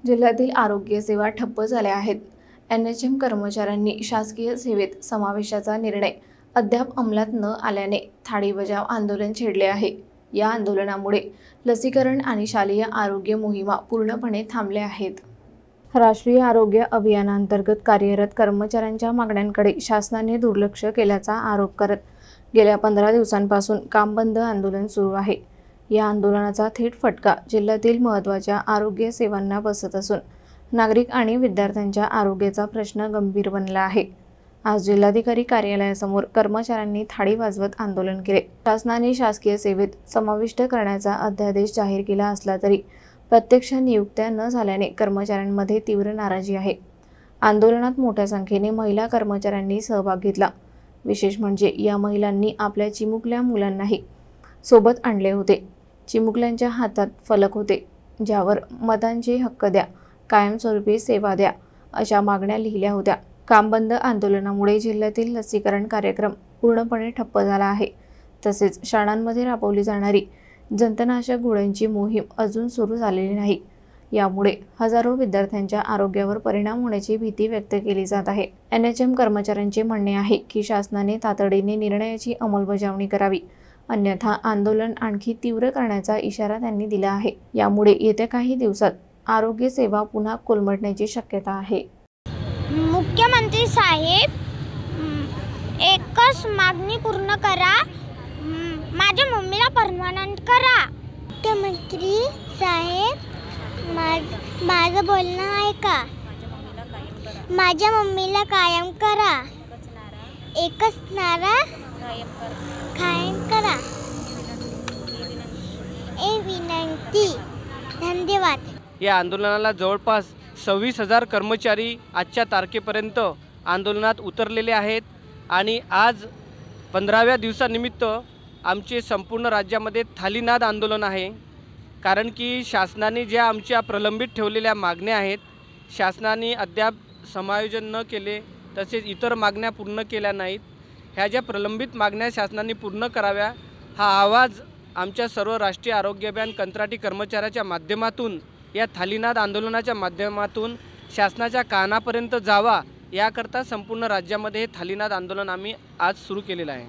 जिल्ह्यातील आरोग्य सेवा ठप्प झाल्या आहेत। एनएचएम कर्मचाऱ्यांनी शासकीय सेवेत समावेशाचा निर्णय अद्याप अंमलात न आल्याने थाळी बजाव आंदोलन छेडले आहे। या आंदोलनामुळे लसीकरण आणि शालेय आरोग्य मोहिमा पूर्णपणे थांबल्या आहेत। राष्ट्रीय आरोग्य अभियानांतर्गत कार्यरत कर्मचाऱ्यांच्या मागण्यांकडे शासनाने दुर्लक्ष केल्याचा आरोप करत गेल्या 15 दिवसांपासून काम बंद आंदोलन सुरू आहे। या आंदोलनाचा थेट फटका जिल्ह्यातील महत्त्वाच्या आरोग्य सेवांना बसत असून नागरिक आणि विद्यार्थ्यांच्या आरोग्याचा प्रश्न गंभीर बनला आहे। आज जिल्हाधिकारी कार्यालयासमोर कर्मचाऱ्यांनी थाळी वाजवत आंदोलन केले। शासनाने शासकीय सेवेत समाविष्ट करण्याचा अध्यादेश जाहीर केला असला तरी प्रत्यक्ष नियुक्त्या न झाल्याने कर्मचाऱ्यांमध्ये तीव्र नाराजी आहे। आंदोलनात मोठ्या संख्येने महिला कर्मचाऱ्यांनी सहभाग घेतला। विशेष म्हणजे या महिलांनी आपल्या चिमुकल्या मुलांनाही सोबत आणले होते। चिमुकल्यांच्या हातात फलक होते ज्यावर मतांचे हक्क द्या, कायमस्वरूपी सेवा द्या अशा मागण्या लिहिल्या होत्या। काम बंद आंदोलनामुळे जिल्ह्यातील लसीकरण कार्यक्रम पूर्णपणे ठप्प झाला आहे। तसेच शाळांमध्ये राबवली जाणारी जंतनाशक गोळ्यांची मोहीम अजून सुरू झालेली नाही। यामुळे हजारो विद्यार्थ्यांच्या आरोग्यावर परिणाम होण्याची भीती व्यक्त केली जात आहे। एनएचएम कर्मचाऱ्यांचे म्हणणे आहे की शासनाने तातडीने निर्णयाची अंमलबजावणी करावी, अन्यथा आंदोलन आणखी तीव्र करण्याचा इशारा त्यांनी दिला आहे। यामुळे येत्या काही दिवसात आरोग्य सेवा पुन्हा कोलमडण्याची शक्यता आहे। मुख्यमंत्री साहेब, एकच मागणी पूर्ण करा, माझ्या मम्मीला परमनंट करा। मुख्यमंत्री साहेब, माझं बोलणं ऐका, माझ्या मम्मीला कायम करा, एकच नारा कायम करा, हे विनंती। धन्यवाद। या आंदोलनाला जवळपास 26,000 कर्मचारी आजच्या तारखेपर्यंत आंदोलनात उतरलेले आहेत आणि आज 15व्या दिवसानिमित्त आमचे संपूर्ण राज्यामध्ये थालीनाद आंदोलन आहे। कारण की शासनाने ज्या आमच्या प्रलंबित ठेवलेल्या मागण्या आहेत, शासनाने अद्याप समायोजन न केले, तसेच इतर मागण्या पूर्ण केल्या नाहीत। ह्या ज्या प्रलंबित मागण्या शासनाने पूर्ण कराव्या, हा आवाज आमच्या सर्व राष्ट्रीय आरोग्य अभियान कंत्राटी कर्मचाऱ्याच्या माध्यमातून, या थालीनाद आंदोलनाच्या माध्यमातून शासनाच्या कानापर्यंत जावा, याकरता संपूर्ण राज्यामध्ये हे थालीनाद आंदोलन आम्ही आज सुरू केलेलं आहे।